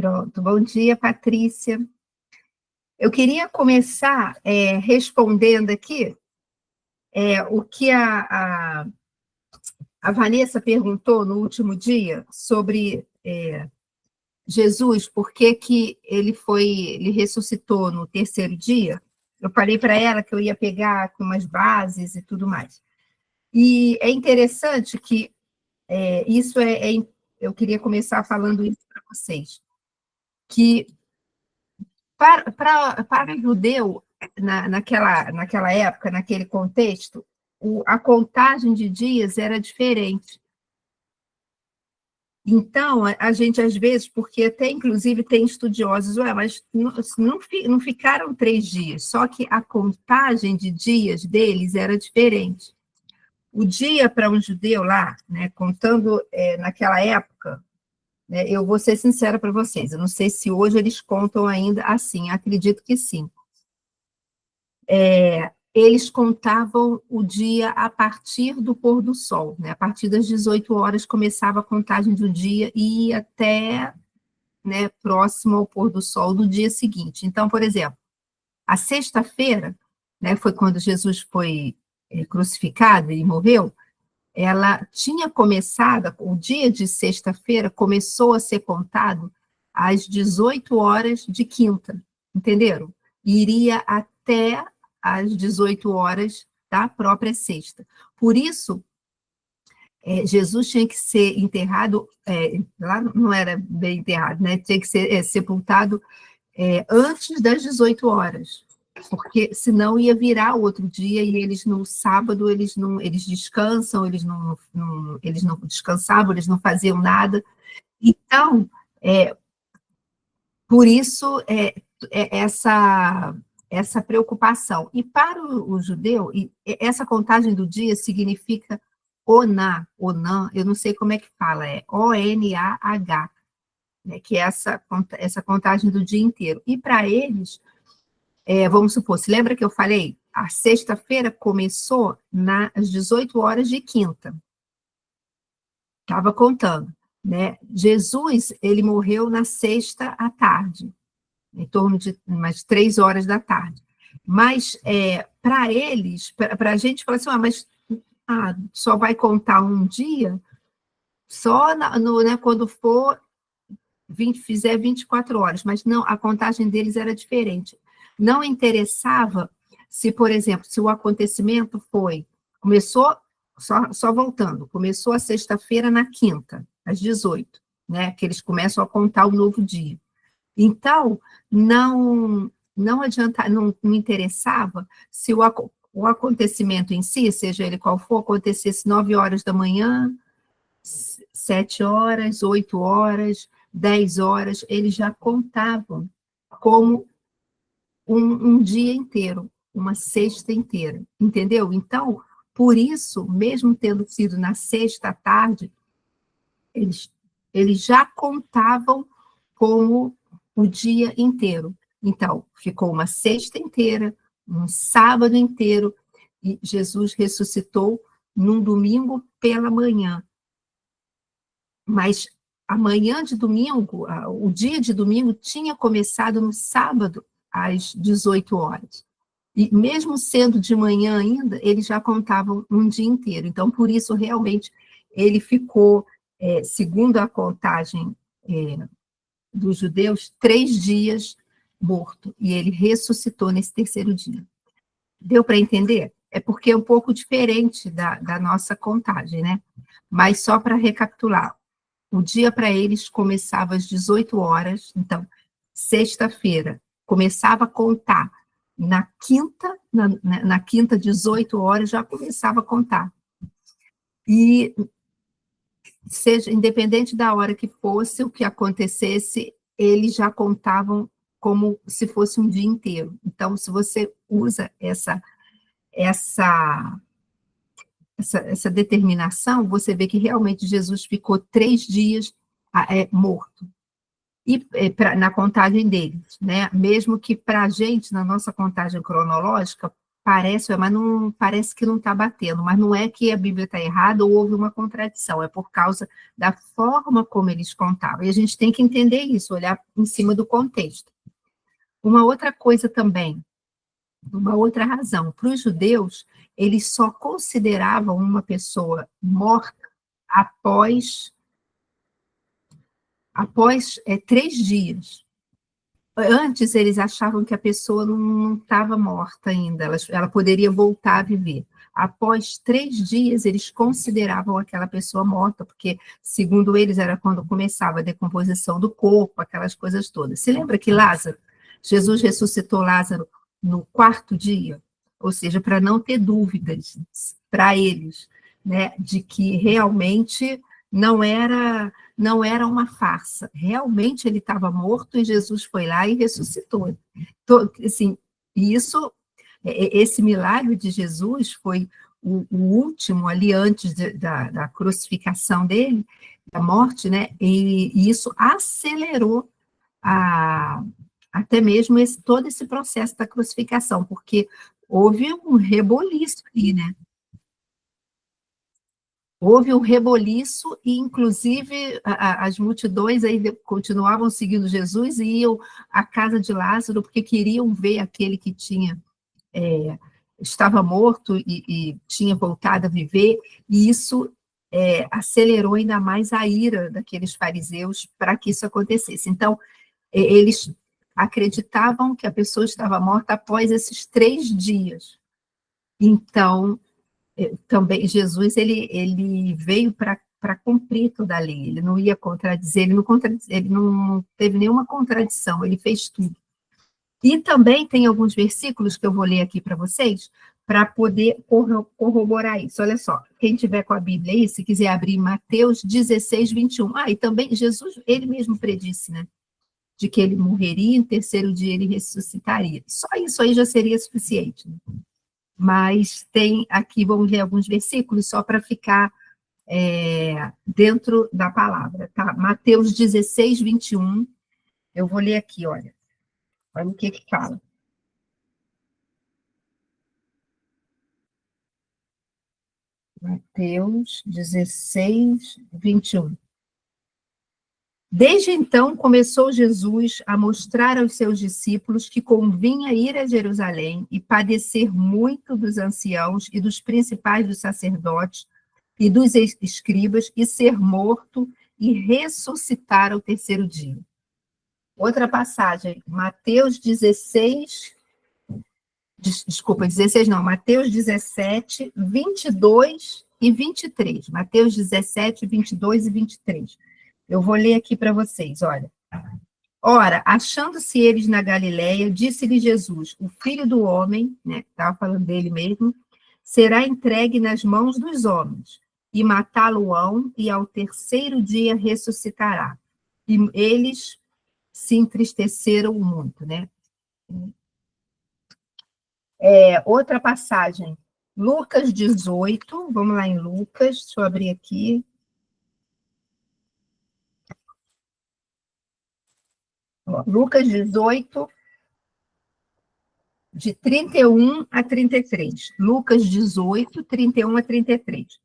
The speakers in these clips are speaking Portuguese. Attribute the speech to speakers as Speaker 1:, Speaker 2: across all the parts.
Speaker 1: Pronto, bom dia, Patrícia. Eu queria começar respondendo aqui o que a Vanessa perguntou no último dia sobre Jesus, por que que ele ressuscitou no terceiro dia. Eu falei para ela que eu ia pegar com umas bases e tudo mais. E é interessante que eu queria começar falando isso para vocês, que para o judeu, naquela época, naquele contexto, a contagem de dias era diferente. Então, a gente, às vezes, porque até, inclusive, tem estudiosos, mas não ficaram 3 dias, só que a contagem de dias deles era diferente. O dia para um judeu lá, né, contando naquela época, né, eu vou ser sincera para vocês, eu não sei se hoje eles contam ainda assim, acredito que sim. Eles contavam o dia a partir do pôr do sol, né? A partir das 18 horas começava a contagem do dia e ia até, né, próximo ao pôr do sol do dia seguinte. Então, por exemplo, a sexta-feira, né, foi quando Jesus foi crucificado e morreu, ela tinha começado, o dia de sexta-feira começou a ser contado às 18 horas de quinta, entenderam? E iria até às 18 horas da própria sexta. Por isso, Jesus tinha que ser enterrado, lá não era bem enterrado, né? Tinha que ser sepultado antes das 18 horas, porque senão ia virar o outro dia e eles no sábado eles descansam, eles não descansavam, eles não faziam nada. Então, por isso essa preocupação. E para o judeu, essa contagem do dia significa Onah, eu não sei como é que fala, é O-N-A-H, né, que é essa contagem do dia inteiro. E para eles, vamos supor, se lembra que eu falei? A sexta-feira começou às 18 horas de quinta. Estava contando, né? Jesus, ele morreu na sexta à tarde, em torno de umas 3 horas da tarde. Mas, para eles, para a gente, fala assim, mas só vai contar um dia, só né, quando fizer 24 horas. Mas não, a contagem deles era diferente. Não interessava se, por exemplo, se o acontecimento começou, só voltando, começou a sexta-feira na quinta, às 18, né, que eles começam a contar o novo dia. Então, não adianta, não interessava se o acontecimento em si, seja ele qual for, acontecesse 9 horas da manhã, 7 horas, 8 horas, 10 horas, eles já contavam como um dia inteiro, uma sexta inteira, entendeu? Então, por isso, mesmo tendo sido na sexta à tarde, eles já contavam como o dia inteiro. Então, ficou uma sexta inteira, um sábado inteiro, e Jesus ressuscitou num domingo pela manhã. Mas a manhã de domingo, o dia de domingo tinha começado no sábado, às 18 horas. E mesmo sendo de manhã ainda, eles já contavam um dia inteiro. Então, por isso, realmente, ele ficou, segundo a contagem dos judeus, 3 dias morto. E ele ressuscitou nesse terceiro dia. Deu para entender? É porque é um pouco diferente da nossa contagem, né? Mas só para recapitular, o dia para eles começava às 18 horas, então, sexta-feira, começava a contar. Na quinta, 18 horas, já começava a contar. E, seja independente da hora que fosse, o que acontecesse, eles já contavam como se fosse um dia inteiro. Então, se você usa essa determinação, você vê que realmente Jesus ficou 3 dias morto. E na contagem deles, né? Mesmo que para a gente, na nossa contagem cronológica, parece, mas não parece que não está batendo, mas não é que a Bíblia está errada ou houve uma contradição, é por causa da forma como eles contavam. E a gente tem que entender isso, olhar em cima do contexto. Uma outra coisa também, uma outra razão, para os judeus, eles só consideravam uma pessoa morta após 3 dias. Antes, eles achavam que a pessoa não estava morta ainda, ela poderia voltar a viver. Após 3 dias, eles consideravam aquela pessoa morta, porque, segundo eles, era quando começava a decomposição do corpo, aquelas coisas todas. Se lembra que Lázaro, Jesus ressuscitou Lázaro no 4º dia? Ou seja, para não ter dúvidas para eles, né, de que realmente não era uma farsa. Realmente ele estava morto e Jesus foi lá e ressuscitou. Então, assim, esse milagre de Jesus foi o último ali antes da crucificação dele, da morte, né? E isso acelerou até mesmo todo esse processo da crucificação, porque houve um reboliço ali, né? Houve um reboliço e, inclusive, as multidões aí continuavam seguindo Jesus e iam à casa de Lázaro porque queriam ver aquele que estava morto e tinha voltado a viver, e isso acelerou ainda mais a ira daqueles fariseus para que isso acontecesse. Então, eles acreditavam que a pessoa estava morta após esses 3 dias. Então, também Jesus ele veio para cumprir toda a lei, ele não ia contradizer, ele não teve nenhuma contradição, ele fez tudo. E também tem alguns versículos que eu vou ler aqui para vocês, para poder corroborar isso. Olha só, quem tiver com a Bíblia aí, se quiser abrir Mateus 16, 21. E também Jesus, ele mesmo predisse, né? De que ele morreria, e no 3º dia ele ressuscitaria. Só isso aí já seria suficiente, né? Mas tem aqui, vamos ler alguns versículos só para ficar dentro da palavra, tá? Mateus 16, 21, eu vou ler aqui, olha o que fala. Mateus 16, 21. Desde então começou Jesus a mostrar aos seus discípulos que convinha ir a Jerusalém e padecer muito dos anciãos e dos principais dos sacerdotes e dos escribas, e ser morto e ressuscitar ao 3º dia. Outra passagem, Mateus 16, desculpa, 16 não, Mateus 17, 22 e 23. Mateus 17, 22 e 23. Eu vou ler aqui para vocês, olha. Ora, achando-se eles na Galileia, disse-lhe Jesus, o Filho do Homem, né, estava falando dele mesmo, será entregue nas mãos dos homens, e matá-lo-ão, e ao 3º dia ressuscitará. E eles se entristeceram muito, né? Outra passagem, Lucas 18, vamos lá em Lucas, deixa eu abrir aqui. Lucas 18, de 31 a 33. Lucas 18, 31 a 33.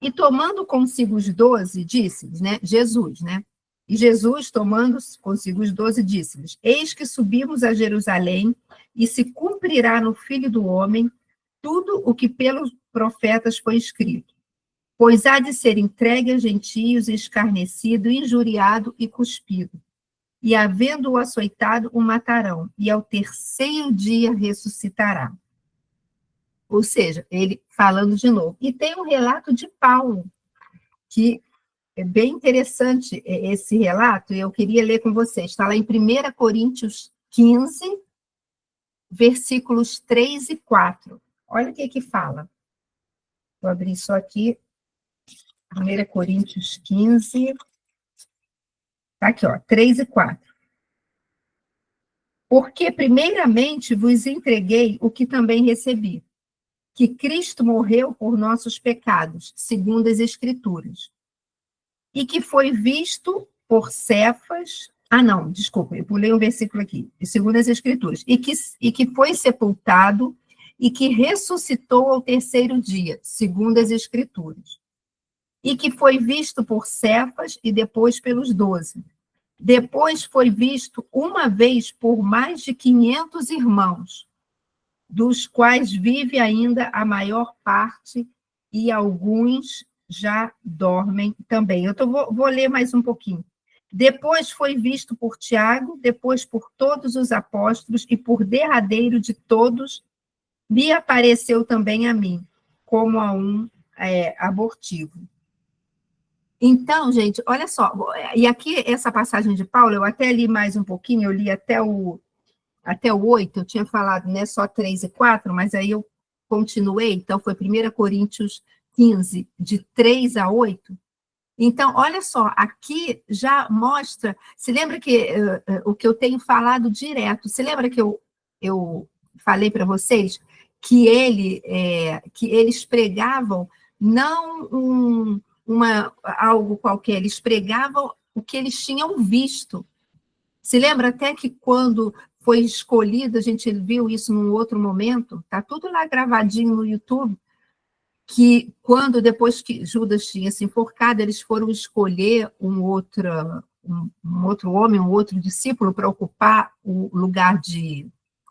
Speaker 1: E tomando consigo os 12, disse-lhes, né? Jesus, né? E Jesus, tomando consigo os 12, disse-lhes, eis que subimos a Jerusalém, e se cumprirá no Filho do Homem tudo o que pelos profetas foi escrito. Pois há de ser entregue a gentios, escarnecido, injuriado e cuspido. E, havendo-o açoitado, o matarão, e ao 3º dia ressuscitará. Ou seja, ele falando de novo. E tem um relato de Paulo, que é bem interessante esse relato, e eu queria ler com vocês. Está lá em 1 Coríntios 15, versículos 3 e 4. Olha o que fala. Vou abrir só aqui. 1 Coríntios 15. Está aqui, 3 e 4. Porque, primeiramente, vos entreguei o que também recebi, que Cristo morreu por nossos pecados, segundo as Escrituras, e que foi visto por Cefas... não, desculpa, eu pulei um versículo aqui, segundo as Escrituras, e que foi sepultado, e que ressuscitou ao terceiro dia, segundo as Escrituras, e que foi visto por Cefas e depois pelos 12. Depois foi visto uma vez por mais de 500 irmãos, dos quais vive ainda a maior parte, e alguns já dormem também. Vou ler mais um pouquinho. Depois foi visto por Tiago, depois por todos os apóstolos, e por derradeiro de todos, me apareceu também a mim, como a um abortivo. Então, gente, olha só, e aqui essa passagem de Paulo, eu até li mais um pouquinho, eu li até o 8, eu tinha falado, né, só 3 e 4, mas aí eu continuei, então foi 1 Coríntios 15, de 3 a 8. Então, olha só, aqui já mostra, se lembra que o que eu tenho falado direto, se lembra que eu falei para vocês que eles pregavam não algo qualquer, eles pregavam o que eles tinham visto. Se lembra até que quando foi escolhido, a gente viu isso num outro momento, está tudo lá gravadinho no YouTube, que depois que Judas tinha se enforcado, eles foram escolher um outro homem, um outro discípulo para ocupar o lugar de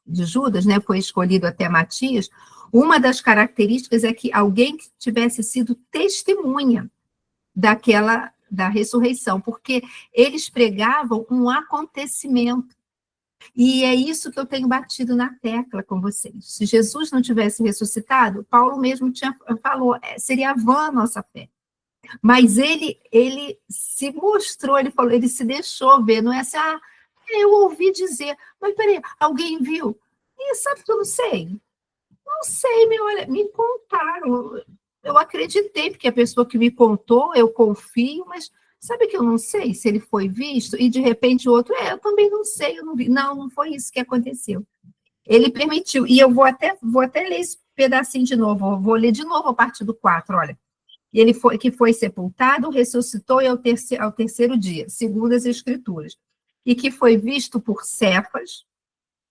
Speaker 1: Judas, né? Foi escolhido até Matias. Uma das características é que alguém que tivesse sido testemunha da ressurreição, porque eles pregavam um acontecimento. E é isso que eu tenho batido na tecla com vocês. Se Jesus não tivesse ressuscitado, Paulo mesmo falou, seria vã a nossa fé. Mas ele se mostrou, ele se deixou ver, não é assim, eu ouvi dizer, mas peraí, alguém viu? E sabe que eu não sei? Não sei, me contaram. Eu acreditei, porque a pessoa que me contou, eu confio, mas sabe que eu não sei se ele foi visto? E de repente o outro, eu também não sei, eu não vi. Não foi isso que aconteceu. Ele permitiu, e eu vou até ler esse pedacinho de novo, vou ler de novo a partir do 4, olha. Ele foi sepultado, ressuscitou e ao terceiro dia, segundo as Escrituras, e que foi visto por Cefas,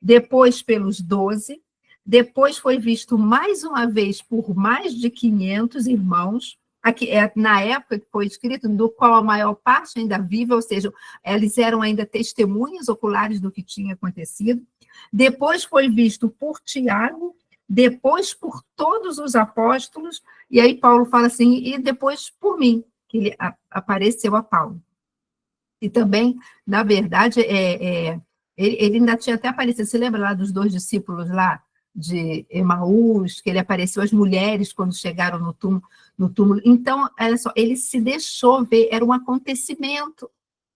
Speaker 1: depois pelos 12, depois foi visto mais uma vez por mais de 500 irmãos, aqui, na época que foi escrito, do qual a maior parte ainda vive, ou seja, eles eram ainda testemunhas oculares do que tinha acontecido. Depois foi visto por Tiago, depois por todos os apóstolos, e aí Paulo fala assim, e depois por mim, que ele apareceu a Paulo. E também, na verdade, ele ainda tinha até aparecido, você lembra lá dos 2 discípulos lá de Emaús, que ele apareceu às mulheres quando chegaram no túmulo. Então, olha só, ele se deixou ver, era um acontecimento.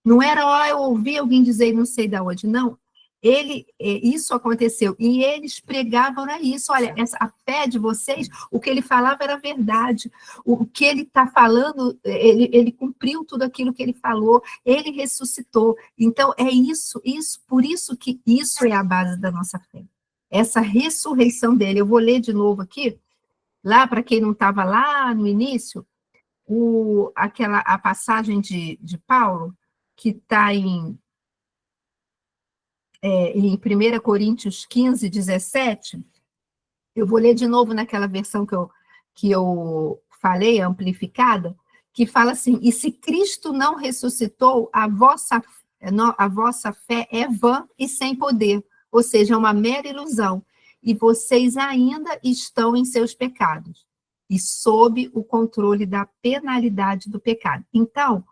Speaker 1: Não era, eu ouvi alguém dizer não sei de onde, não. Isso aconteceu, e eles pregavam isso, olha, a fé de vocês, o que ele falava era verdade, o que ele está falando, ele cumpriu tudo aquilo que ele falou, ele ressuscitou, então é isso, por isso que isso é a base da nossa fé, essa ressurreição dele. Eu vou ler de novo aqui, lá para quem não estava lá no início, a passagem de Paulo, que está em 1 Coríntios 15, 17, eu vou ler de novo naquela versão que eu falei, amplificada, que fala assim, e se Cristo não ressuscitou, a vossa fé é vã e sem poder, ou seja, é uma mera ilusão, e vocês ainda estão em seus pecados, e sob o controle da penalidade do pecado. Então,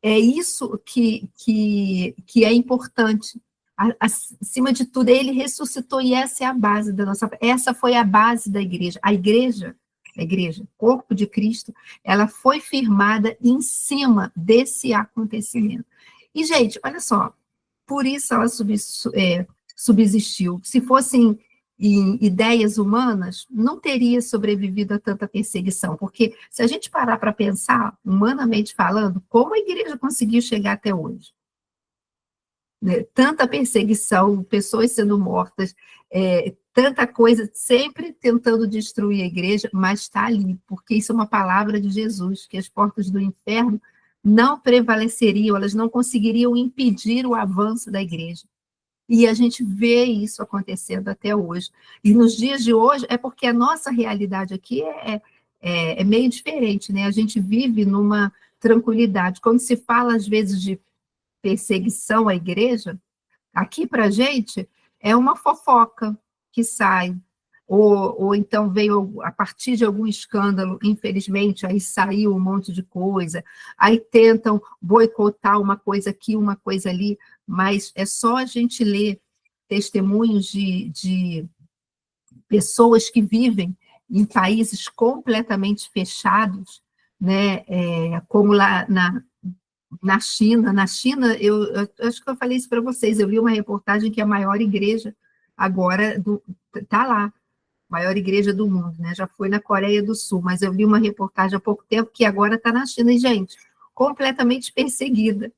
Speaker 1: é isso que é importante. Acima de tudo, ele ressuscitou, e essa é a base da nossa fé. Essa foi a base da igreja. A igreja, corpo de Cristo, ela foi firmada em cima desse acontecimento. E, gente, olha só, por isso ela subsistiu. Se fossem em ideias humanas, não teria sobrevivido a tanta perseguição, porque se a gente parar para pensar, humanamente falando, como a igreja conseguiu chegar até hoje? Tanta perseguição, pessoas sendo mortas, tanta coisa, sempre tentando destruir a igreja, mas está ali, porque isso é uma palavra de Jesus, que as portas do inferno não prevaleceriam, elas não conseguiriam impedir o avanço da igreja. E a gente vê isso acontecendo até hoje. E nos dias de hoje, é porque a nossa realidade aqui é meio diferente, né? A gente vive numa tranquilidade. Quando se fala, às vezes, de perseguição à igreja, aqui para a gente é uma fofoca que sai, ou então veio a partir de algum escândalo, infelizmente, aí saiu um monte de coisa, aí tentam boicotar uma coisa aqui, uma coisa ali, mas é só a gente ler testemunhos de pessoas que vivem em países completamente fechados, né, como lá na China. Na China, eu acho que eu falei isso para vocês, eu li uma reportagem que a maior igreja agora está lá, maior igreja do mundo, né? Já foi na Coreia do Sul, mas eu li uma reportagem há pouco tempo que agora está na China, e, gente, completamente perseguida,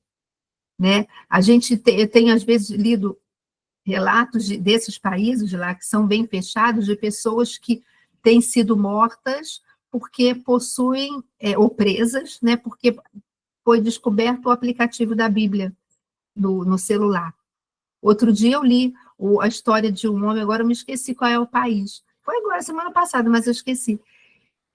Speaker 1: né? A gente tem, às vezes, lido relatos desses países lá, que são bem fechados, de pessoas que têm sido mortas porque possuem, ou presas, né? Porque foi descoberto o aplicativo da Bíblia no celular. Outro dia eu li a história de um homem, agora eu me esqueci qual é o país. Foi agora, semana passada, mas eu esqueci.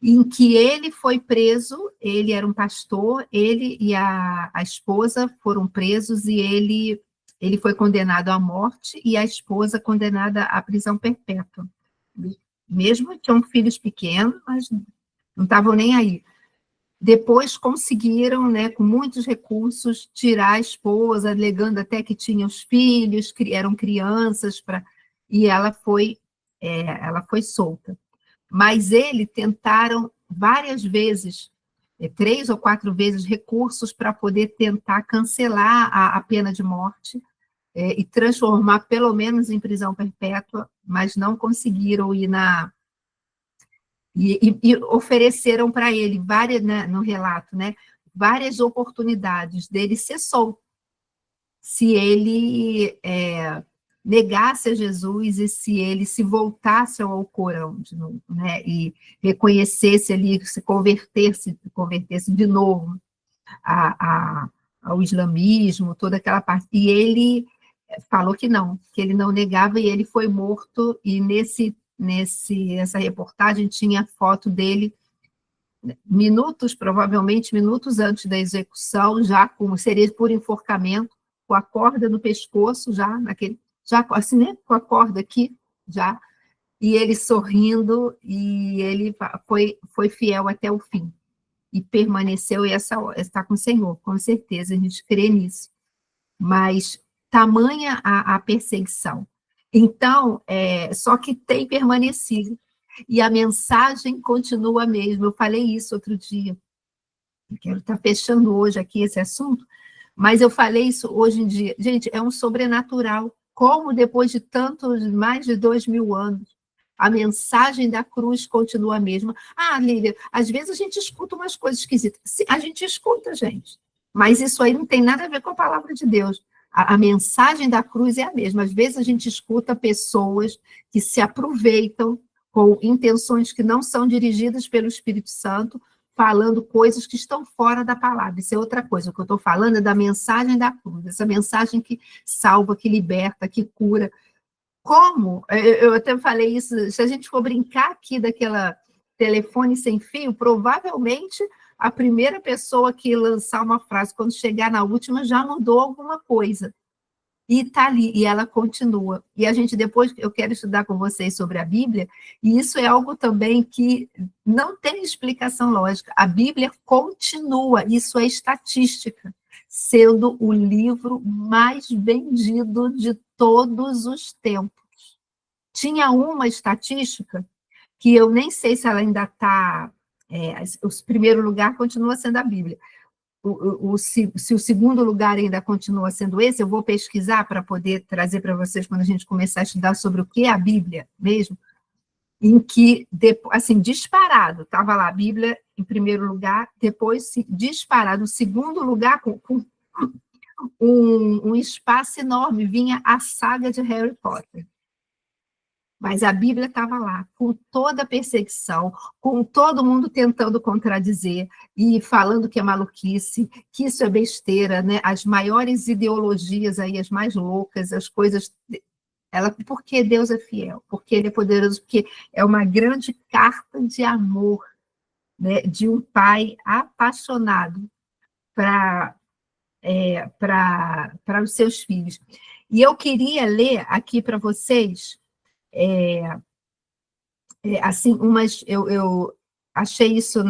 Speaker 1: Em que ele foi preso, ele era um pastor, ele e a esposa foram presos, e ele foi condenado à morte e a esposa condenada à prisão perpétua. Mesmo tinham filhos pequenos, mas não estavam nem aí. Depois conseguiram, né, com muitos recursos, tirar a esposa, alegando até que tinha os filhos, eram crianças, e ela foi solta. Mas ele tentaram várias vezes, 3 ou 4 vezes, recursos para poder tentar cancelar a pena de morte, e transformar pelo menos em prisão perpétua, mas não conseguiram ir e ofereceram para ele várias, né, no relato, né, várias oportunidades dele ser solto, se ele negasse a Jesus e se ele se voltasse ao Alcorão de novo, né, e reconhecesse ali, se convertesse de novo ao islamismo, toda aquela parte. E ele falou que ele não negava, e ele foi morto, e essa reportagem tinha foto dele provavelmente minutos antes da execução, já seria por enforcamento, com a corda no pescoço, já assim, né, com a corda aqui, já, e ele sorrindo, e ele foi fiel até o fim, e permaneceu, e está com o Senhor, com certeza, a gente crê nisso. Mas tamanha a perseguição. Então, só que tem permanecido, e a mensagem continua a mesma. Eu falei isso outro dia, quero estar fechando hoje aqui esse assunto, mas eu falei isso hoje em dia. Gente, é um sobrenatural, como depois de mais de 2000 anos, a mensagem da cruz continua a mesma. Ah, Lília, às vezes a gente escuta umas coisas esquisitas. Sim, a gente escuta, gente, mas isso aí não tem nada a ver com a palavra de Deus. A mensagem da cruz é a mesma. Às vezes a gente escuta pessoas que se aproveitam com intenções que não são dirigidas pelo Espírito Santo, falando coisas que estão fora da palavra. Isso é outra coisa. O que eu estou falando é da mensagem da cruz, essa mensagem que salva, que liberta, que cura. Como? Eu até falei isso, se a gente for brincar aqui daquela telefone sem fio, provavelmente a primeira pessoa que lançar uma frase, quando chegar na última, já mudou alguma coisa. E está ali, e ela continua. E a gente depois, eu quero estudar com vocês sobre a Bíblia, e isso é algo também que não tem explicação lógica. A Bíblia continua, isso é estatística, sendo o livro mais vendido de todos os tempos. Tinha uma estatística que eu nem sei se ela ainda está... o primeiro lugar continua sendo a Bíblia. Se o segundo lugar ainda continua sendo esse, eu vou pesquisar para poder trazer para vocês quando a gente começar a estudar sobre o que é a Bíblia mesmo, em que, assim, disparado, estava lá a Bíblia em primeiro lugar, depois disparado, o segundo lugar, com um espaço enorme, vinha a saga de Harry Potter. Mas a Bíblia estava lá, com toda a perseguição, com todo mundo tentando contradizer e falando que é maluquice, que isso é besteira, né? As maiores ideologias aí, as mais loucas, as coisas. Porque Deus é fiel, porque Ele é poderoso, porque é uma grande carta de amor, né? De um pai apaixonado para os seus filhos. E eu queria ler aqui para vocês. Assim, eu achei isso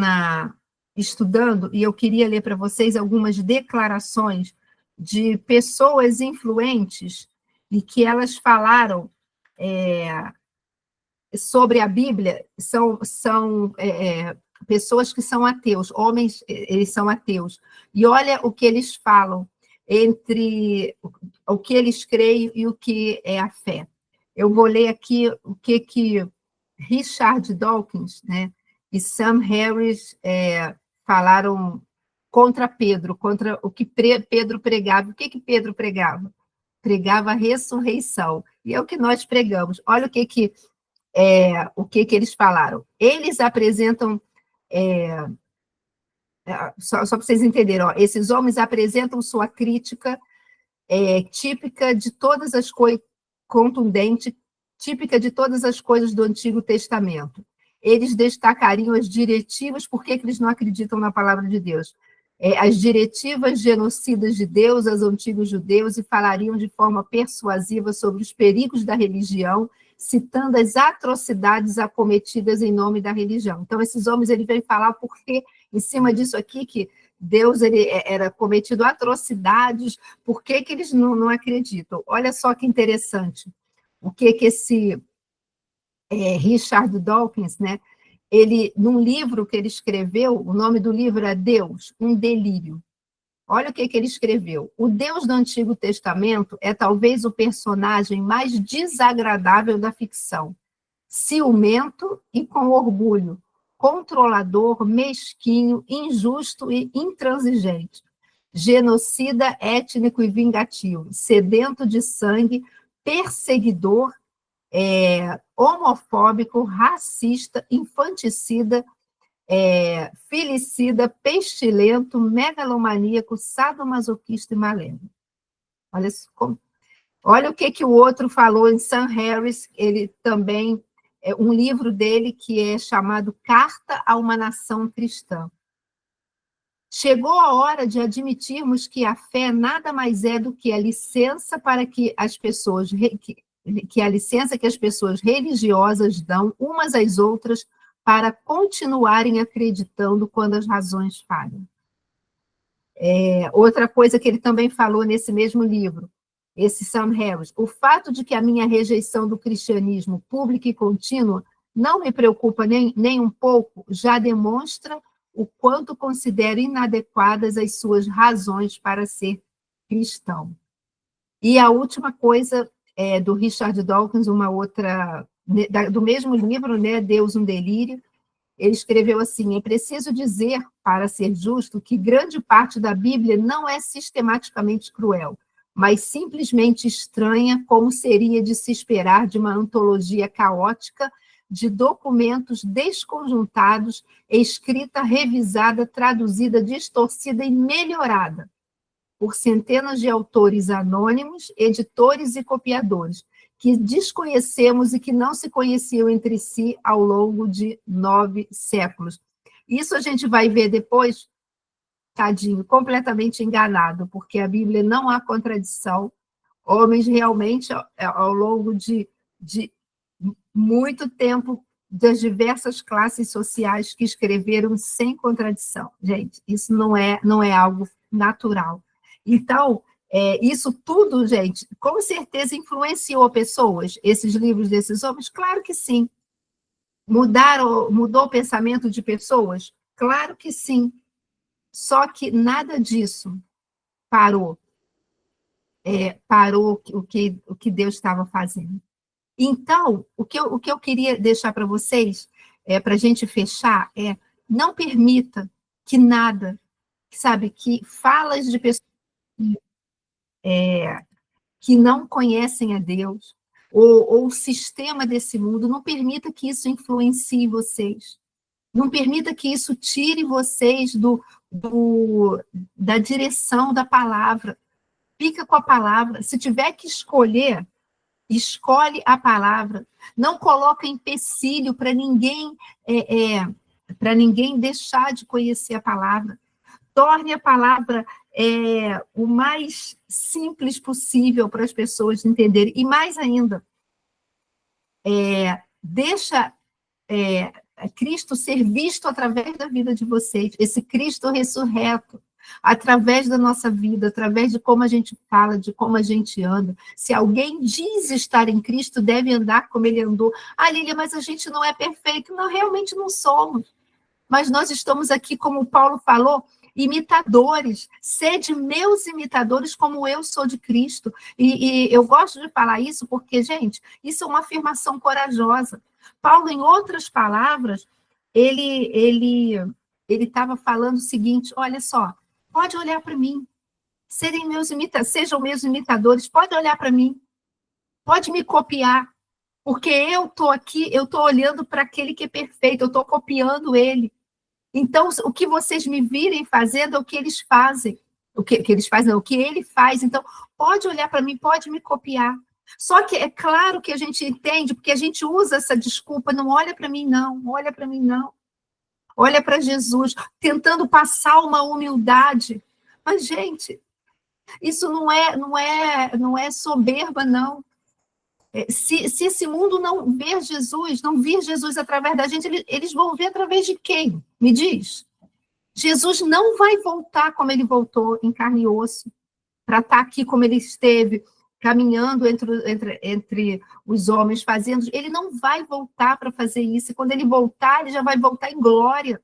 Speaker 1: estudando, e eu queria ler para vocês algumas declarações de pessoas influentes e que elas falaram sobre a Bíblia, são pessoas que são ateus, homens, eles são ateus. E olha o que eles falam entre o que eles creem e o que é a fé. Eu vou ler aqui o que Richard Dawkins, né, e Sam Harris falaram contra Pedro, contra o que Pedro pregava. O que Pedro pregava? Pregava a ressurreição. E é o que nós pregamos. Olha o que eles falaram. Eles apresentam, só para vocês entenderem, ó, esses homens apresentam sua crítica típica de todas as coisas, contundente, típica de todas as coisas do Antigo Testamento. Eles destacariam as diretivas, por que eles não acreditam na palavra de Deus? As diretivas genocidas de Deus aos antigos judeus e falariam de forma persuasiva sobre os perigos da religião, citando as atrocidades acometidas em nome da religião. Então, esses homens ele vêm falar porque, em cima disso aqui, que Deus ele era cometido atrocidades, por que eles não acreditam? Olha só que interessante, o que esse Richard Dawkins, né? Ele, num livro que ele escreveu, o nome do livro é Deus, um delírio. Olha o que ele escreveu. O Deus do Antigo Testamento é talvez o personagem mais desagradável da ficção. Ciumento e com orgulho, controlador, mesquinho, injusto e intransigente, genocida, étnico e vingativo, sedento de sangue, perseguidor, homofóbico, racista, infanticida, filicida, pestilento, megalomaníaco, sadomasoquista e malévolo. Olha o que o outro falou em Sam Harris, ele também, um livro dele que é chamado Carta a uma Nação Cristã. Chegou a hora de admitirmos que a fé nada mais é do que a licença para que as pessoas que a licença que as pessoas religiosas dão umas às outras para continuarem acreditando quando as razões falham. Outra coisa que ele também falou nesse mesmo livro, esse Sam Harris, o fato de que a minha rejeição do cristianismo pública e contínua não me preocupa nem um pouco, já demonstra o quanto considero inadequadas as suas razões para ser cristão. E a última coisa do Richard Dawkins, uma outra, do mesmo livro, né, Deus, um delírio, ele escreveu assim: é preciso dizer, para ser justo, que grande parte da Bíblia não é sistematicamente cruel, mas simplesmente estranha, como seria de se esperar de uma antologia caótica de documentos desconjuntados, escrita, revisada, traduzida, distorcida e melhorada por centenas de autores anônimos, editores e copiadores, que desconhecemos e que não se conheciam entre si ao longo de 9 séculos. Isso a gente vai ver depois, tadinho, completamente enganado, porque a Bíblia não há contradição. Homens realmente, ao longo de muito tempo, das diversas classes sociais que escreveram sem contradição. Gente, isso não é algo natural. Então, isso tudo, gente, com certeza influenciou pessoas, esses livros desses homens? Claro que sim. Mudou o pensamento de pessoas? Claro que sim. Só que nada disso parou o que Deus estava fazendo. Então, o que eu queria deixar para vocês, para a gente fechar, não permita que nada, sabe, que falas de pessoas que não conhecem a Deus, ou o sistema desse mundo. Não permita que isso influencie vocês. Não permita que isso tire vocês da direção da palavra. Fica com a palavra. Se tiver que escolher, escolhe a palavra. Não coloca empecilho para ninguém, para ninguém deixar de conhecer a palavra. Torne a palavra o mais simples possível para as pessoas entenderem. E mais ainda, deixa Cristo ser visto através da vida de vocês, esse Cristo ressurreto, através da nossa vida, através de como a gente fala, de como a gente anda. Se alguém diz estar em Cristo, deve andar como ele andou. Ah, Lília, mas a gente não é perfeito. Não, realmente não somos. Mas nós estamos aqui, como o Paulo falou, imitadores. Sede meus imitadores, como eu sou de Cristo. E eu gosto de falar isso porque, gente, isso é uma afirmação corajosa. Paulo, em outras palavras, ele estava falando o seguinte: olha só, pode olhar para mim, sejam meus imitadores, pode olhar para mim, pode me copiar, porque eu estou aqui, eu estou olhando para aquele que é perfeito, eu estou copiando ele. Então, o que vocês me virem fazendo é o que eles fazem. O que eles fazem, não, o que ele faz. Então, pode olhar para mim, pode me copiar. Só que é claro que a gente entende, porque a gente usa essa desculpa, não olha para mim, não, olha para mim, não. Olha para Jesus, tentando passar uma humildade. Mas, gente, isso não é soberba, não. Se esse mundo não ver Jesus, não vir Jesus através da gente, eles vão ver através de quem? Me diz. Jesus não vai voltar como ele voltou, em carne e osso, para estar aqui como ele esteve, caminhando entre os homens, fazendo. Ele não vai voltar para fazer isso. E quando ele voltar, ele já vai voltar em glória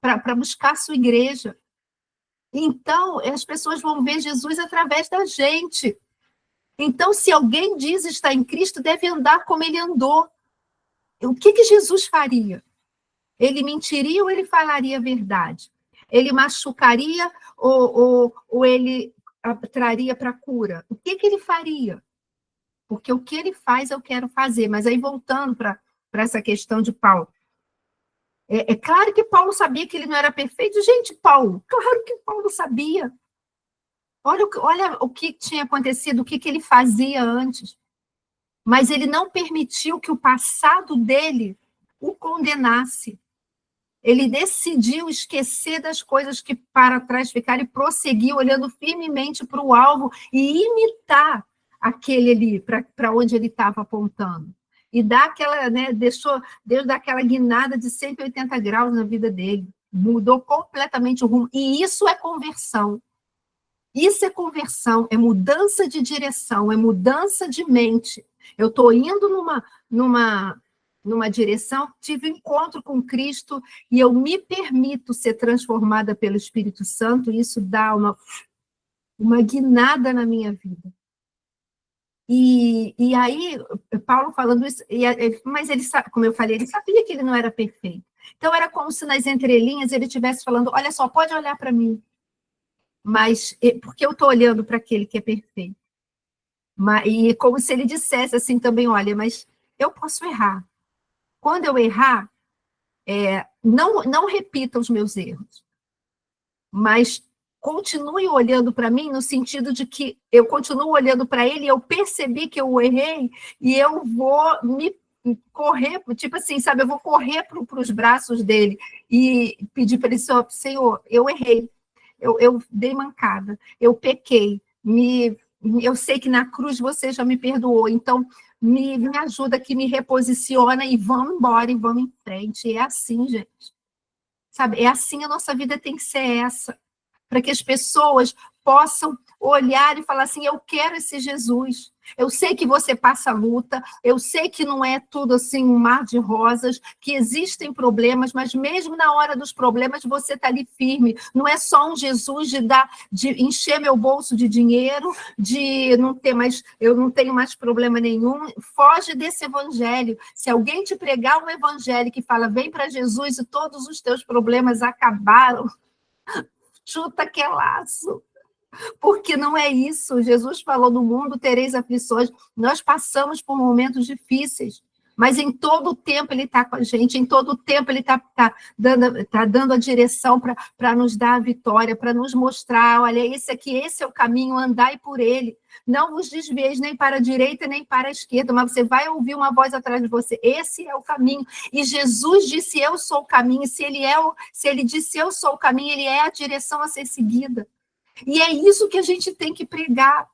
Speaker 1: para buscar a sua igreja. Então, as pessoas vão ver Jesus através da gente. Então, se alguém diz estar em Cristo, deve andar como ele andou. O que Jesus faria? Ele mentiria ou ele falaria a verdade? Ele machucaria ou ele traria para a cura? O que ele faria? Porque o que ele faz, eu quero fazer. Mas aí, voltando para essa questão de Paulo. É claro que Paulo sabia que ele não era perfeito. Gente, Paulo, claro que Paulo sabia. Olha o que tinha acontecido, o que ele fazia antes. Mas ele não permitiu que o passado dele o condenasse. Ele decidiu esquecer das coisas que para trás ficaram e prosseguir olhando firmemente para o alvo e imitar aquele ali, para onde ele estava apontando. E dar aquela, deixou Deus dar aquela guinada de 180 graus na vida dele. Mudou completamente o rumo. E isso é conversão. Isso é conversão, é mudança de direção, é mudança de mente. Eu estou indo numa direção, tive encontro com Cristo e eu me permito ser transformada pelo Espírito Santo, e isso dá uma guinada na minha vida. E aí, Paulo falando isso, mas ele, como eu falei, ele sabia que ele não era perfeito. Então, era como se nas entrelinhas ele estivesse falando: olha só, pode olhar para mim, mas porque eu estou olhando para aquele que é perfeito. E como se ele dissesse assim também: olha, mas eu posso errar. Quando eu errar, não repita os meus erros, mas continue olhando para mim no sentido de que eu continuo olhando para ele, eu percebi que eu errei e eu vou me correr, tipo assim, sabe, eu vou correr para os braços dele e pedir para ele: Senhor, eu errei, eu dei mancada, eu pequei, eu sei que na cruz você já me perdoou, então me ajuda aqui, me reposiciona e vamos embora, e vamos em frente. E é assim, gente. Sabe, é assim, a nossa vida tem que ser essa, para que as pessoas possam olhar e falar assim: eu quero esse Jesus. Eu sei que você passa luta, eu sei que não é tudo assim um mar de rosas, que existem problemas, mas mesmo na hora dos problemas você está ali firme. Não é só um Jesus de encher meu bolso de dinheiro, de não ter mais, eu não tenho mais problema nenhum. Foge desse evangelho. Se alguém te pregar um evangelho que fala: vem para Jesus e todos os teus problemas acabaram, chuta que é laço. Porque não é isso. Jesus falou: no mundo tereis aflições. Nós passamos por momentos difíceis, mas em todo o tempo Ele está com a gente, em todo o tempo Ele está dando a direção para nos dar a vitória, para nos mostrar: olha, esse é o caminho, andai por ele. Não vos desvieis nem para a direita nem para a esquerda, mas você vai ouvir uma voz atrás de você. Esse é o caminho. E Jesus disse: eu sou o caminho. Se ele disse: eu sou o caminho, ele é a direção a ser seguida. E é isso que a gente tem que pregar.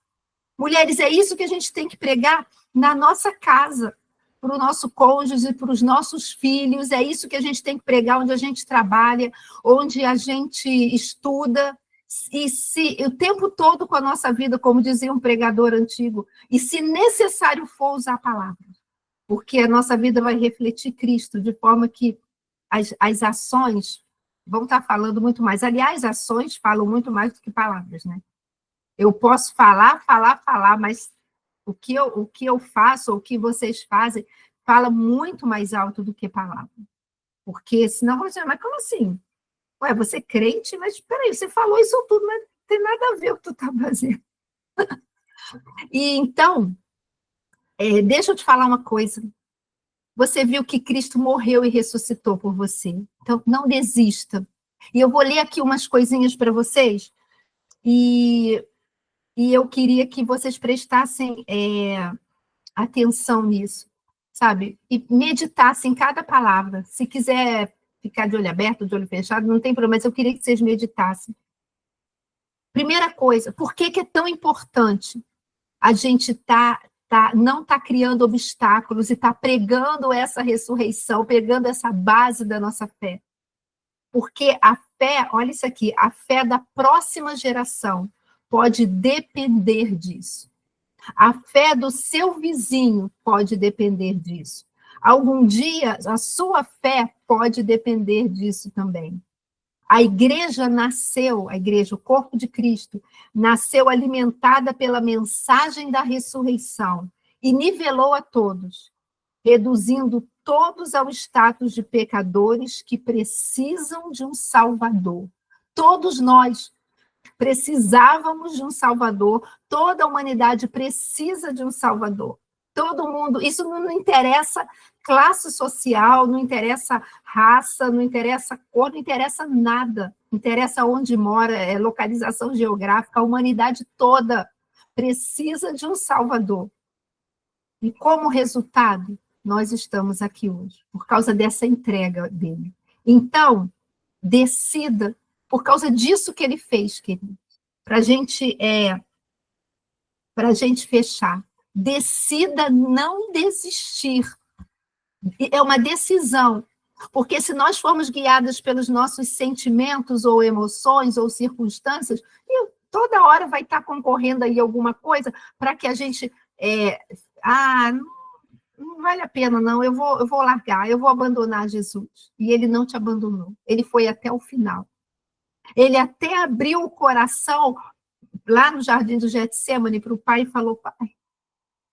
Speaker 1: Mulheres, é isso que a gente tem que pregar na nossa casa, para o nosso cônjuge, para os nossos filhos. É isso que a gente tem que pregar onde a gente trabalha, onde a gente estuda. E se o tempo todo com a nossa vida, como dizia um pregador antigo, e se necessário for usar palavras, porque a nossa vida vai refletir Cristo, de forma que as ações vão estar falando muito mais. Aliás, ações falam muito mais do que palavras, né? Eu posso falar, mas o que eu faço, ou o que vocês fazem, fala muito mais alto do que palavra. Porque senão você, mas como assim? Ué, você é crente, mas peraí, você falou isso tudo, mas não tem nada a ver com o que tu está fazendo. E então, deixa eu te falar uma coisa. Você viu que Cristo morreu e ressuscitou por você. Então, não desista. E eu vou ler aqui umas coisinhas para vocês, e eu queria que vocês prestassem atenção nisso, sabe? E meditassem cada palavra. Se quiser ficar de olho aberto, de olho fechado, não tem problema, mas eu queria que vocês meditassem. Primeira coisa, por que é tão importante a gente não tá criando obstáculos e tá pregando essa ressurreição, pregando essa base da nossa fé? Porque a fé, olha isso aqui, a fé da próxima geração pode depender disso. A fé do seu vizinho pode depender disso. Algum dia, a sua fé pode depender disso também. A igreja, o corpo de Cristo, nasceu alimentada pela mensagem da ressurreição e nivelou a todos, reduzindo todos ao status de pecadores que precisam de um Salvador. Todos nós precisávamos de um Salvador, toda a humanidade precisa de um Salvador. Todo mundo, isso não interessa classe social, não interessa raça, não interessa cor, não interessa nada. Interessa onde mora, localização geográfica, a humanidade toda precisa de um Salvador. E como resultado, nós estamos aqui hoje, por causa dessa entrega dele. Então, decida, por causa disso que ele fez, querido, para a gente fechar. Decida não desistir. É uma decisão, porque se nós formos guiados pelos nossos sentimentos ou emoções ou circunstâncias, toda hora vai estar concorrendo aí alguma coisa para que a gente não vale a pena, não, eu vou largar, eu vou abandonar Jesus. E ele não te abandonou, ele foi até o final. Ele até abriu o coração lá no jardim do Getsemane para o pai e falou: pai,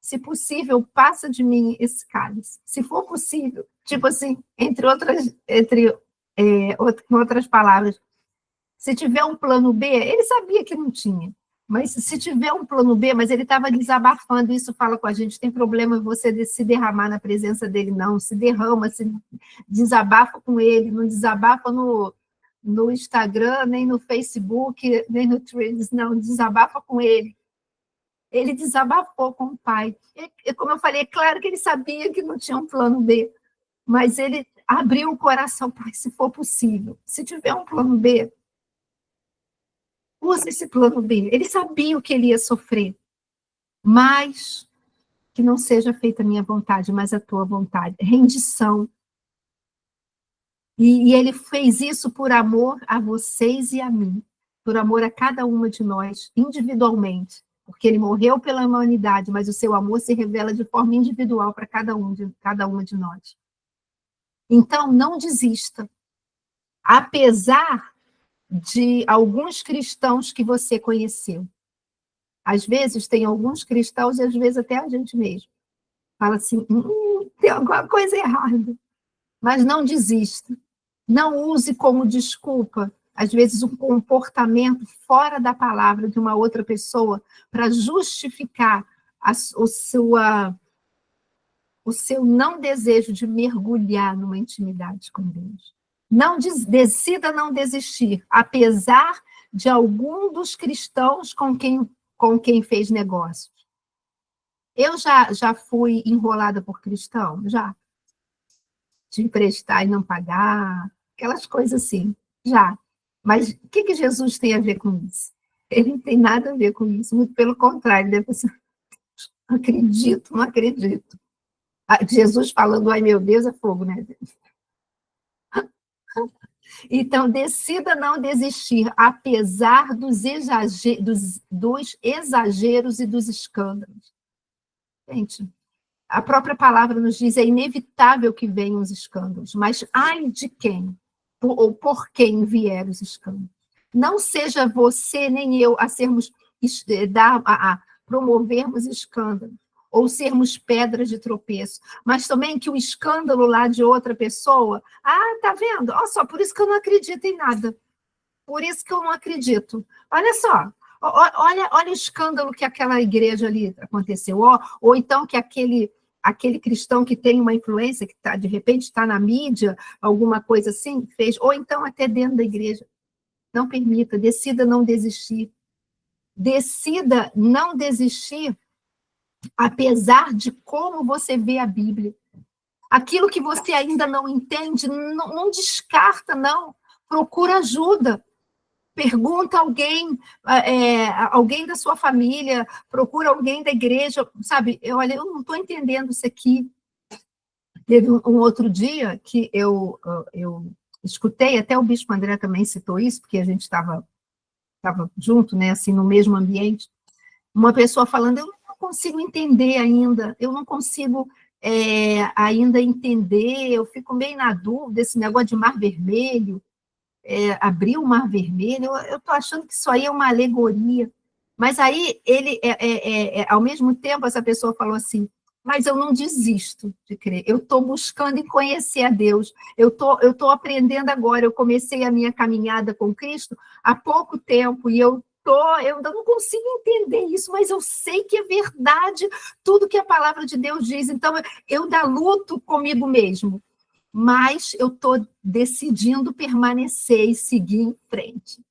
Speaker 1: se possível, passa de mim esse cálice. Se for possível, tipo assim, entre outras palavras, se tiver um plano B, ele sabia que não tinha, mas se tiver um plano B, mas ele estava desabafando, isso fala com a gente, tem problema você se derramar na presença dele, não, se derrama, se desabafa com ele, não desabafa no Instagram, nem no Facebook, nem no Threads, não, desabafa com ele. Ele desabafou com o pai. E, como eu falei, é claro que ele sabia que não tinha um plano B, mas ele abriu o coração, pai, se for possível. Se tiver um plano B, usa esse plano B. Ele sabia o que ele ia sofrer, mas que não seja feita a minha vontade, mas a tua vontade. Rendição. E ele fez isso por amor a vocês e a mim, por amor a cada uma de nós, individualmente, porque ele morreu pela humanidade, mas o seu amor se revela de forma individual para cada uma de nós. Então, não desista. Apesar de alguns cristãos que você conheceu. Às vezes tem alguns cristãos, e às vezes até a gente mesmo. Fala assim, tem alguma coisa errada. Mas não desista. Não use como desculpa às vezes, um comportamento fora da palavra de uma outra pessoa para justificar o seu não desejo de mergulhar numa intimidade com Deus. Decida não desistir, apesar de algum dos cristãos com quem fez negócios. Eu já fui enrolada por cristão, já. De emprestar e não pagar, aquelas coisas assim, já. Mas o que Jesus tem a ver com isso? Ele não tem nada a ver com isso, muito pelo contrário, deve ser, não acredito, não acredito. Jesus falando, ai meu Deus, é fogo, né? Então, decida não desistir, apesar dos exageros e dos escândalos. Gente, a própria palavra nos diz, é inevitável que venham os escândalos, mas ai de quem, ou por quem vieram os escândalos. Não seja você nem eu a promovermos escândalos, ou sermos pedras de tropeço, mas também que o escândalo lá de outra pessoa, tá vendo? Olha só, por isso que eu não acredito em nada. Por isso que eu não acredito. Olha só, olha o escândalo que aquela igreja ali aconteceu, ou então que aquele cristão que tem uma influência, que de repente está na mídia, alguma coisa assim, fez, ou então até dentro da igreja. Não permita, decida não desistir. Decida não desistir, apesar de como você vê a Bíblia. Aquilo que você ainda não entende, não descarta, não. Procura ajuda. Pergunta alguém da sua família, procura alguém da igreja, sabe? Olha, eu não estou entendendo isso aqui. Teve um outro dia que eu escutei, até o Bispo André também citou isso, porque a gente estava junto, né, assim, no mesmo ambiente, uma pessoa falando, eu não consigo entender ainda, eu não consigo ainda entender, eu fico meio na dúvida, esse negócio de Mar Vermelho, abrir o Mar Vermelho, eu estou achando que isso aí é uma alegoria. Mas aí, ao mesmo tempo, essa pessoa falou assim, mas eu não desisto de crer, eu estou buscando e conhecer a Deus, eu tô aprendendo agora, eu comecei a minha caminhada com Cristo há pouco tempo, e eu ainda não consigo entender isso, mas eu sei que é verdade tudo que a palavra de Deus diz, então eu ainda luto comigo mesmo, mas eu estou decidindo permanecer e seguir em frente.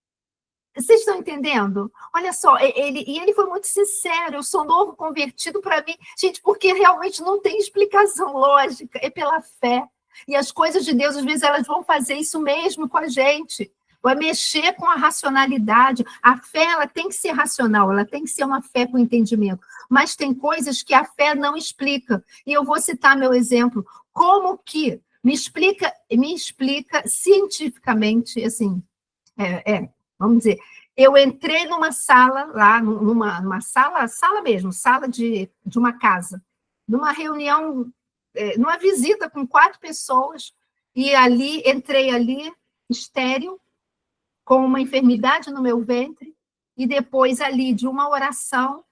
Speaker 1: Vocês estão entendendo? Olha só, ele foi muito sincero, eu sou novo convertido para mim, gente, porque realmente não tem explicação lógica, é pela fé. E as coisas de Deus, às vezes, elas vão fazer isso mesmo com a gente, vai mexer com a racionalidade. A fé, ela tem que ser racional, ela tem que ser uma fé com entendimento, mas tem coisas que a fé não explica. E eu vou citar meu exemplo. Como que? Me explica cientificamente, assim, vamos dizer, eu entrei numa sala, lá, numa sala mesmo, sala de uma casa, numa reunião, numa visita com 4 pessoas, e entrei ali, estéril, com uma enfermidade no meu ventre, e depois ali, de uma oração,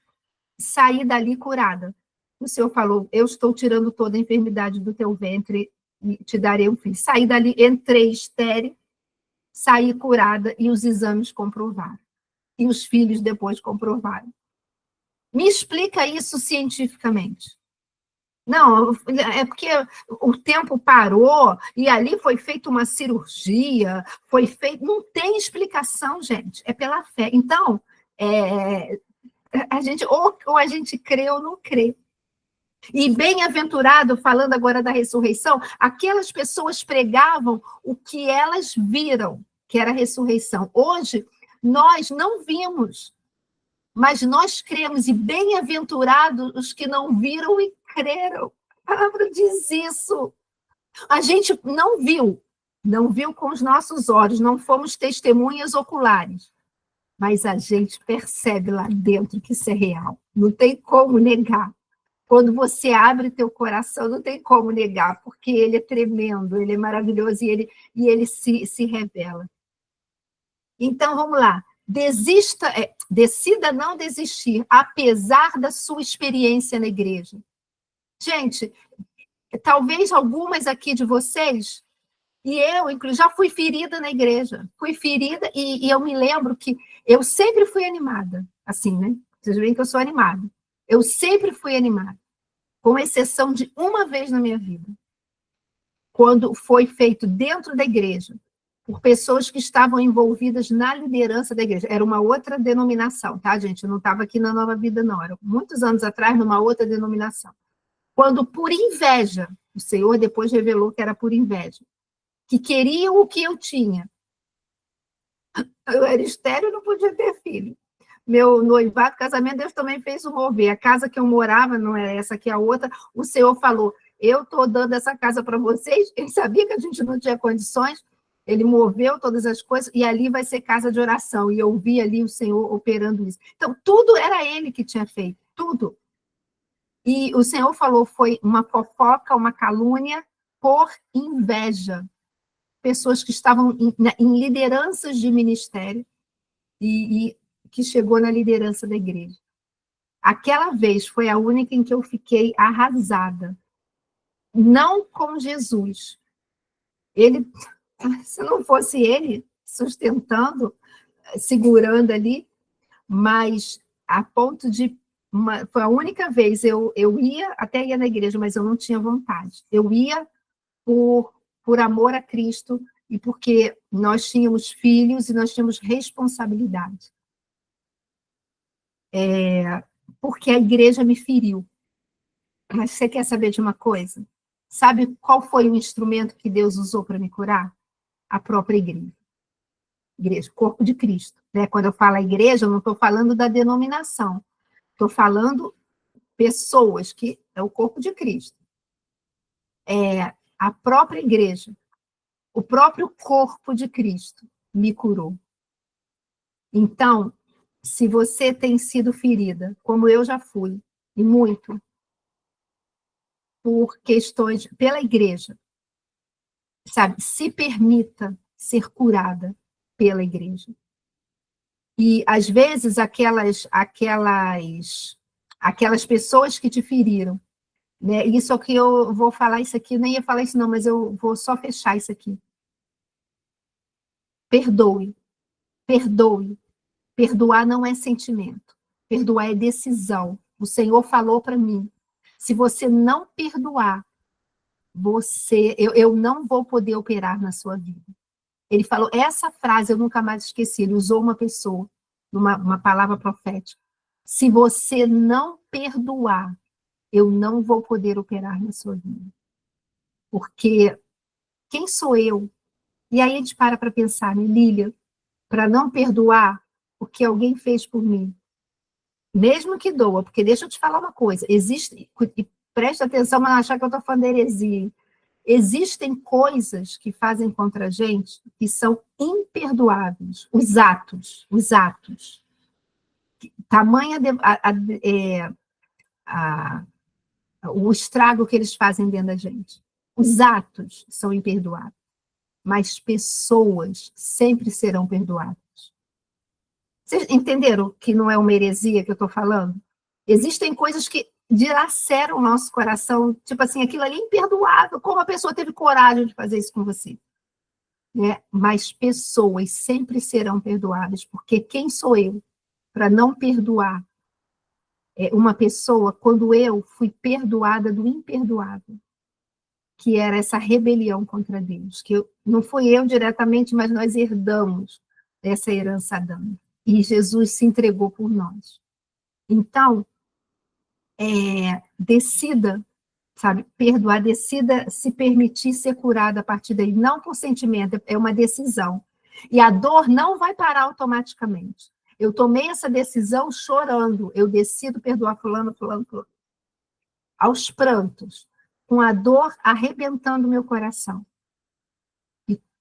Speaker 1: saí dali curada. O Senhor falou, eu estou tirando toda a enfermidade do teu ventre e te darei um filho. Saí dali, entrei estéril, saí curada e os exames comprovaram. E os filhos depois comprovaram. Me explica isso cientificamente. Não, é porque o tempo parou e ali foi feita uma cirurgia, foi feito. Não tem explicação, gente, é pela fé. Então, a gente ou a gente crê ou não crê. E bem-aventurado, falando agora da ressurreição, aquelas pessoas pregavam o que elas viram, que era a ressurreição. Hoje, nós não vimos, mas nós cremos, e bem-aventurados os que não viram e creram. A palavra diz isso. A gente não viu com os nossos olhos, não fomos testemunhas oculares, mas a gente percebe lá dentro que isso é real. Não tem como negar. Quando você abre teu coração, não tem como negar, porque ele é tremendo, ele é maravilhoso e ele se revela. Então, vamos lá. Decida não desistir, apesar da sua experiência na igreja. Gente, talvez algumas aqui de vocês E eu, inclusive, já fui ferida na igreja. Fui ferida e eu me lembro que eu sempre fui animada. Assim, né? Vocês veem que eu sou animada. Eu sempre fui animada. Com exceção de uma vez na minha vida. Quando foi feito dentro da igreja, por pessoas que estavam envolvidas na liderança da igreja. Era uma outra denominação, tá, gente? Eu não estava aqui na Nova Vida, não. Era muitos anos atrás, numa outra denominação. Quando, por inveja, o Senhor depois revelou que era por inveja, que queriam o que eu tinha. Eu era estéril e não podia ter filho. Meu noivado, casamento, Deus também fez o mover. A casa que eu morava, não é essa aqui, é a outra, o Senhor falou, eu estou dando essa casa para vocês. Ele sabia que a gente não tinha condições, ele moveu todas as coisas, e ali vai ser casa de oração. E eu vi ali o Senhor operando isso. Então, tudo era ele que tinha feito, tudo. E o Senhor falou, foi uma fofoca, uma calúnia por inveja. Pessoas que estavam em lideranças de ministério e que chegou na liderança da igreja. Aquela vez foi a única em que eu fiquei arrasada. Não com Jesus. Ele, se não fosse ele sustentando, segurando ali, mas a ponto de foi a única vez eu ia, até ia na igreja, mas eu não tinha vontade. Eu ia por amor a Cristo e porque nós tínhamos filhos e nós tínhamos responsabilidade. Porque a igreja me feriu. Mas você quer saber de uma coisa? Sabe qual foi o instrumento que Deus usou para me curar? A própria igreja. Igreja, corpo de Cristo. Né? Quando eu falo igreja, eu não estou falando da denominação. Estou falando pessoas que é o corpo de Cristo. É a própria igreja, o próprio corpo de Cristo me curou. Então, se você tem sido ferida, como eu já fui, e muito, por questões, pela igreja, sabe, se permita ser curada pela igreja. E, às vezes, aquelas pessoas que te feriram, né? Isso aqui eu vou falar isso aqui, nem ia falar isso não, mas eu vou só fechar isso aqui. Perdoe, perdoe. Perdoar não é sentimento, perdoar é decisão. O Senhor falou para mim, se você não perdoar, eu não vou poder operar na sua vida. Ele falou, essa frase eu nunca mais esqueci, ele usou uma pessoa, uma palavra profética. Se você não perdoar, eu não vou poder operar na sua vida. Porque quem sou eu? E aí a gente para pensar, né, Lília, para não perdoar o que alguém fez por mim. Mesmo que doa, porque deixa eu te falar uma coisa, existe, e preste atenção, mas não achar que eu estou falando heresia, existem coisas que fazem contra a gente que são imperdoáveis, os atos. Tamanha o estrago que eles fazem dentro da gente. Os atos são imperdoáveis, mas pessoas sempre serão perdoadas. Vocês entenderam que não é uma heresia que eu estou falando? Existem coisas que dilaceram o nosso coração, tipo assim, aquilo ali é imperdoável. Como a pessoa teve coragem de fazer isso com você? Né? Mas pessoas sempre serão perdoadas, porque quem sou eu para não perdoar uma pessoa quando eu fui perdoada do imperdoável, que era essa rebelião contra Deus, não foi eu diretamente, mas nós herdamos essa herança adâmica. E Jesus se entregou por nós. Então, decida, sabe, perdoar, decida se permitir ser curada a partir daí, não por sentimento, é uma decisão. E a dor não vai parar automaticamente. Eu tomei essa decisão chorando, eu decido perdoar fulano. Aos prantos, com a dor arrebentando meu coração.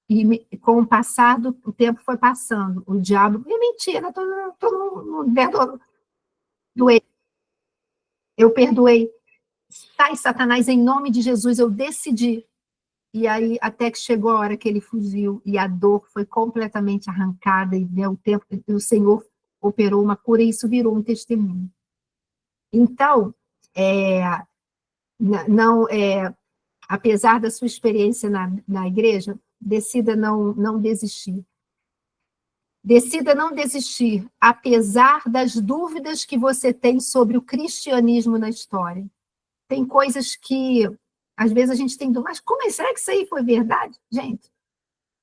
Speaker 1: E com o passar do tempo foi passando, o diabo, é mentira, estou no verdadeiro do eu perdoei. Sai, Satanás, em nome de Jesus, eu decidi. E aí, até que chegou a hora que ele fugiu, e a dor foi completamente arrancada, e deu tempo, e o Senhor operou uma cura, e isso virou um testemunho. Então, não, apesar da sua experiência na igreja, decida não desistir. Decida não desistir, apesar das dúvidas que você tem sobre o cristianismo na história. Tem coisas que, às vezes, a gente tem dúvida, mas como é? Será que isso aí foi verdade? Gente,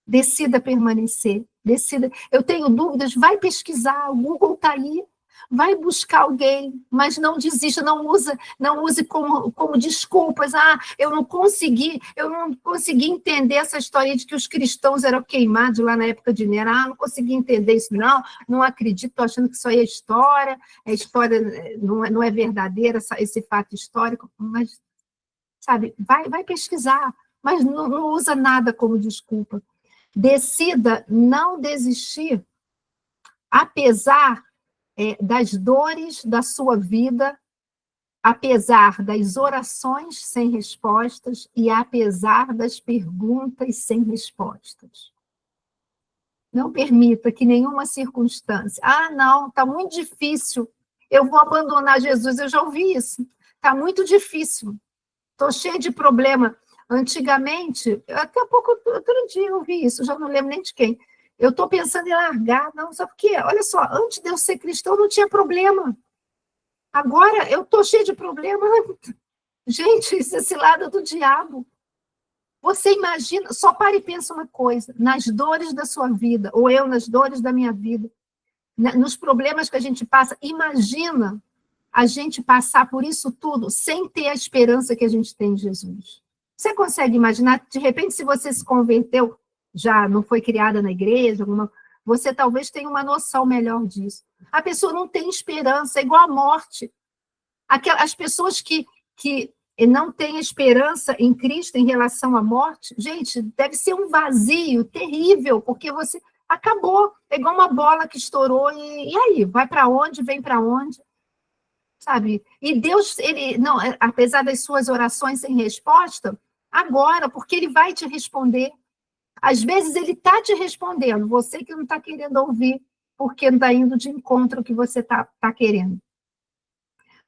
Speaker 1: decida permanecer, decida. Eu tenho dúvidas, vai pesquisar, o Google está aí, vai buscar alguém, mas não desista, não use como desculpas. Eu não consegui entender essa história de que os cristãos eram queimados lá na época de Nero. Não consegui entender isso, não acredito, estou achando que isso aí é história, não é verdadeira esse fato histórico, mas, sabe, vai pesquisar, mas não usa nada como desculpa. Decida não desistir, apesar das dores da sua vida, apesar das orações sem respostas e apesar das perguntas sem respostas. Não permita que nenhuma circunstância... não, está muito difícil, eu vou abandonar Jesus, eu já ouvi isso. Está muito difícil, estou cheia de problema. Antigamente, até outro dia eu ouvi isso, já não lembro nem de quem. Eu estou pensando em largar, não, só porque, olha só, antes de eu ser cristão não tinha problema. Agora eu estou cheia de problema. Gente, isso é cilada do diabo. Você imagina, só para e pensa uma coisa, nas dores da sua vida, ou eu nas dores da minha vida, nos problemas que a gente passa, imagina a gente passar por isso tudo sem ter a esperança que a gente tem em Jesus. Você consegue imaginar, de repente, se você se converteu, já não foi criada na igreja, você talvez tenha uma noção melhor disso. A pessoa não tem esperança, é igual à morte. As pessoas que não têm esperança em Cristo em relação à morte, gente, deve ser um vazio terrível, porque você acabou, é igual uma bola que estourou, e aí? Vai para onde? Vem para onde? Sabe? E Deus, não, apesar das suas orações sem resposta, agora, porque Ele vai te responder. Às vezes Ele está te respondendo, você que não está querendo ouvir, porque não está indo de encontro ao que você está querendo.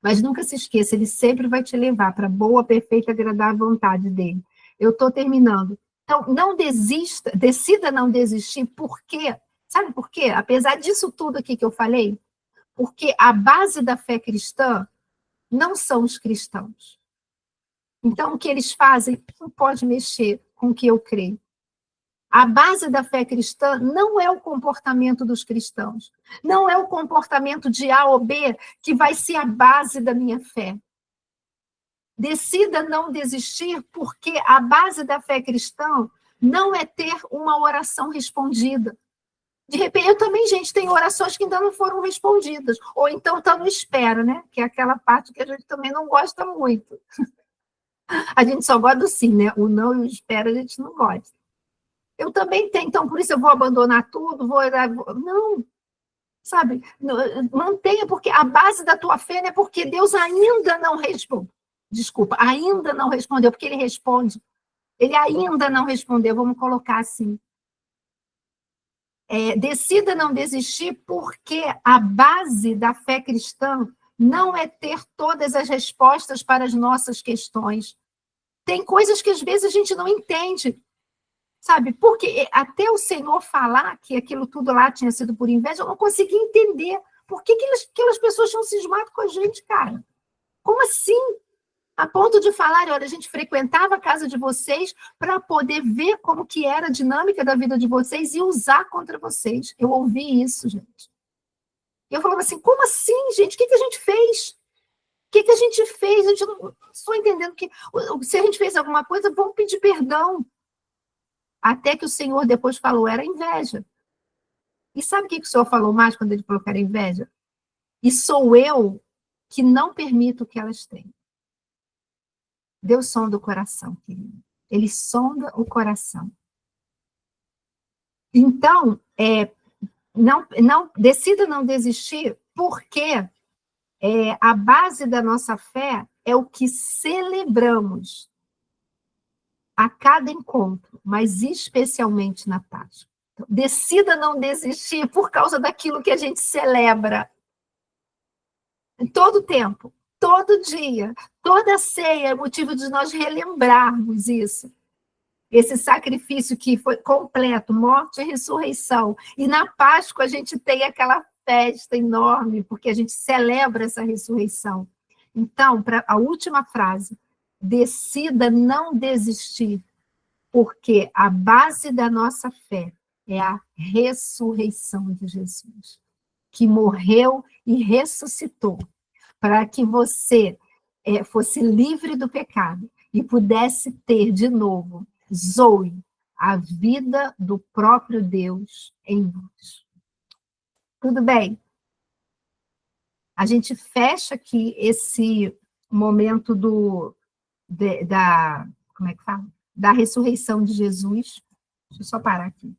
Speaker 1: Mas nunca se esqueça, Ele sempre vai te levar para a boa, perfeita, agradável vontade dEle. Eu estou terminando. Então, não desista, decida não desistir, por quê? Sabe por quê? Apesar disso tudo aqui que eu falei, porque a base da fé cristã não são os cristãos. Então, o que eles fazem não pode mexer com o que eu creio. A base da fé cristã não é o comportamento dos cristãos. Não é o comportamento de A ou B que vai ser a base da minha fé. Decida não desistir, porque a base da fé cristã não é ter uma oração respondida. De repente, eu também, gente, tem orações que ainda não foram respondidas. Ou então está no espera, né? Que é aquela parte que a gente também não gosta muito. A gente só gosta do sim, né? O não e o espera a gente não gosta. Eu também tenho, então por isso eu vou abandonar tudo, não, sabe? Mantenha, porque a base da tua fé não é porque Deus ainda não respondeu. Desculpa, ainda não respondeu, porque Ele responde. Ele ainda não respondeu, vamos colocar assim. Decida não desistir, porque a base da fé cristã não é ter todas as respostas para as nossas questões. Tem coisas que às vezes a gente não entende, sabe? Porque até o Senhor falar que aquilo tudo lá tinha sido por inveja, eu não consegui entender. Por que aquelas pessoas tinham cismado com a gente, cara? Como assim? A ponto de falar, olha, a gente frequentava a casa de vocês para poder ver como que era a dinâmica da vida de vocês e usar contra vocês. Eu ouvi isso, gente. Eu falava assim, como assim, gente? O que a gente fez? O que a gente fez? A gente não estou entendendo que se a gente fez alguma coisa, vamos pedir perdão. Até que o Senhor depois falou, era inveja. E sabe o que o Senhor falou mais quando Ele falou que era inveja? E sou eu que não permito que elas tenham. Deus sonda o coração, querido. Ele sonda o coração. Então, decida não desistir, porque a base da nossa fé é o que celebramos a cada encontro, mas especialmente na Páscoa. Então, decida não desistir por causa daquilo que a gente celebra. Em todo tempo, todo dia, toda ceia é motivo de nós relembrarmos isso. esse sacrifício que foi completo, morte e ressurreição. E na Páscoa a gente tem aquela festa enorme, porque a gente celebra essa ressurreição. Então, para a última frase, decida não desistir, porque a base da nossa fé é a ressurreição de Jesus, que morreu e ressuscitou, para que você fosse livre do pecado e pudesse ter de novo, Zoe, a vida do próprio Deus em nós. Tudo bem? A gente fecha aqui esse momento como é que fala? Da ressurreição de Jesus. Deixa eu só parar aqui.